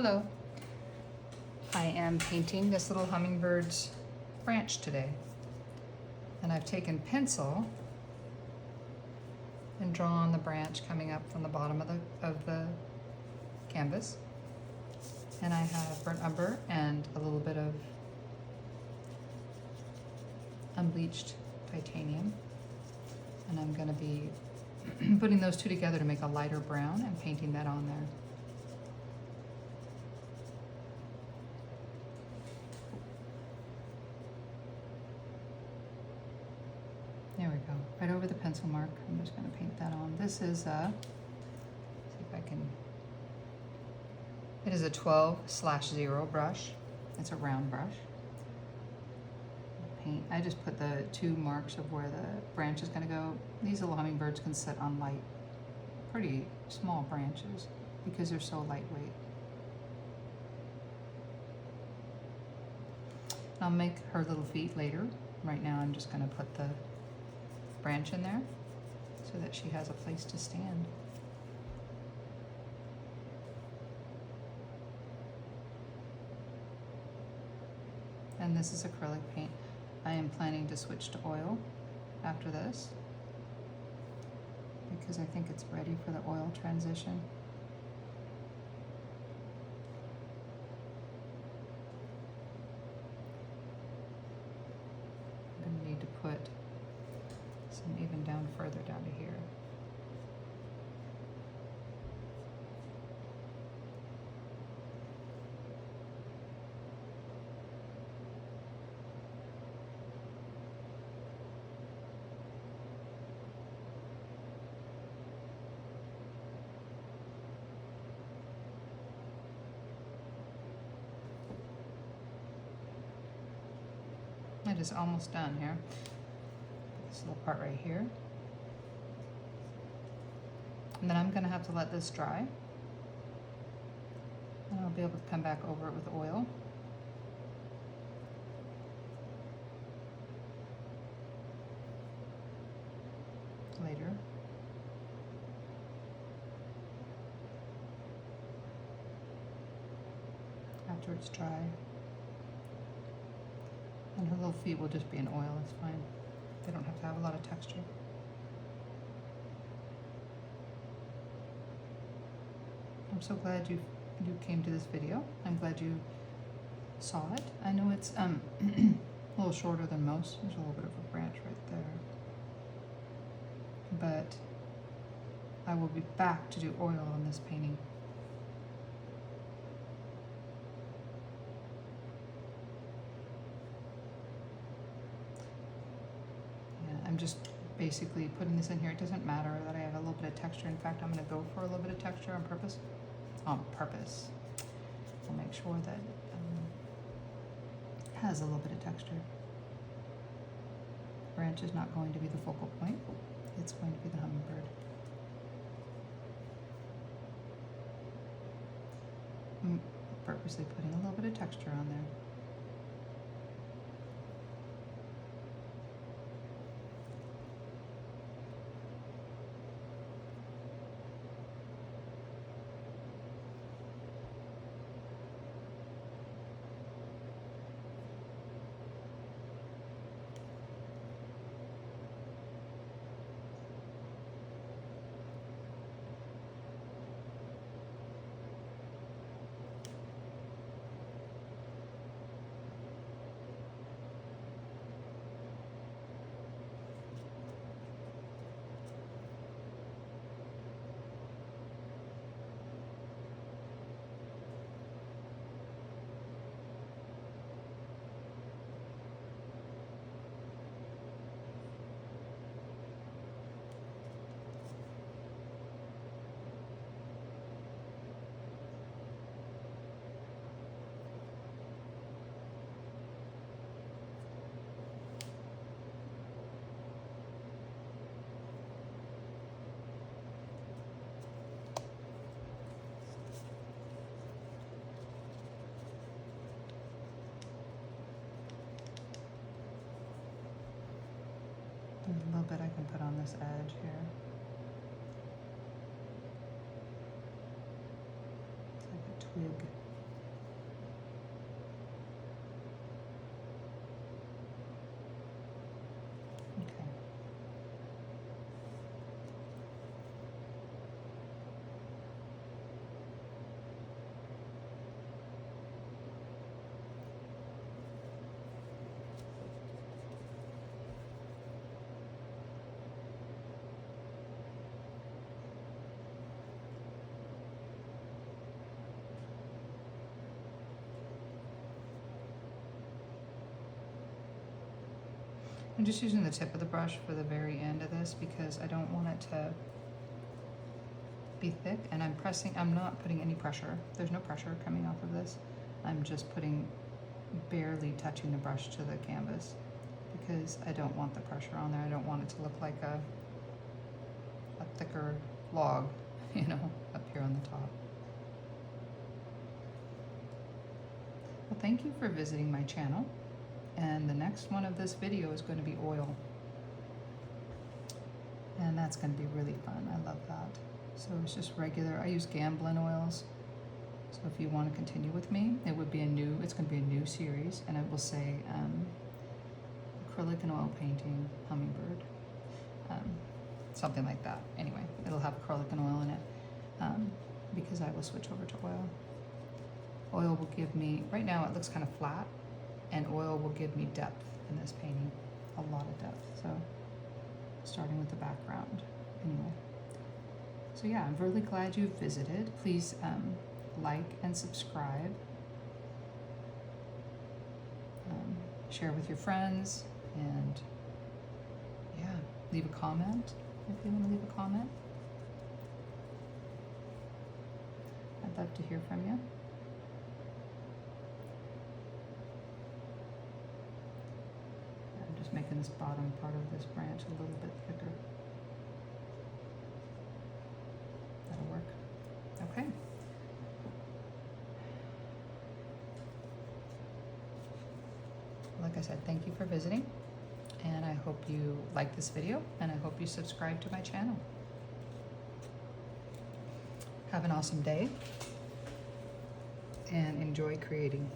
Hello. I am painting this little hummingbird's branch today. And I've taken pencil and drawn the branch coming up from the bottom of the canvas. And I have burnt umber and a little bit of unbleached titanium. And I'm going to be putting those two together to make a lighter brown and painting that on there. There we go, right over the pencil mark. I'm just going to paint that on. This is a, see if I can, it is a 12/0 brush. It's a round brush. Paint, I just put the two marks of where the branch is going to go. These little hummingbirds can sit on light, pretty small branches because they're so lightweight. I'll make her little feet later. Right now I'm just going to put the branch in there so that she has a place to stand. And this is acrylic paint. I am planning to switch to oil after this because I think it's ready for the oil transition. I'm going to need to put some even down further down to here. It is almost done here. This little part right here. And then I'm going to have to let this dry. And I'll be able to come back over it with oil. Later. After it's dry. And her little feet will just be in oil, it's fine. They don't have to have a lot of texture. I'm so glad you came to this video. I'm glad you saw it. I know it's a little shorter than most. There's a little bit of a branch right there. But I will be back to do oil on this painting. I'm just basically putting this in here. It doesn't matter that I have a little bit of texture. In fact, I'm going to go for a little bit of texture on purpose. On purpose. I'll make sure that it has a little bit of texture. The branch is not going to be the focal point. It's going to be the hummingbird. I'm purposely putting a little bit of texture on there. There's a little bit I can put on this edge here. It's like a twig. I'm just using the tip of the brush for the very end of this because I don't want it to be thick, and I'm not putting any pressure. There's no pressure coming off of this. I'm just barely touching the brush to the canvas because I don't want the pressure on there. I don't want it to look like a thicker log, you know, up here on the top. Well, thank you for visiting my channel. And the next one of this video is going to be oil. And that's going to be really fun. I love that. So it's just regular, I use Gamblin oils. So if you want to continue with me, it's going to be a new series, and it will say acrylic and oil painting, Hummingbird. Something like that. Anyway, it'll have acrylic and oil in it because I will switch over to oil. Oil will give me, right now it looks kind of flat, and oil will give me depth in this painting, a lot of depth. So starting with the background, anyway. So yeah, I'm really glad you visited. Please like and subscribe. Share with your friends, and yeah, leave a comment if you want to leave a comment. I'd love to hear from you. I'm just making this bottom part of this branch a little bit thicker. That'll work. Okay. Like I said, thank you for visiting, and I hope you like this video, and I hope you subscribe to my channel. Have an awesome day, and enjoy creating.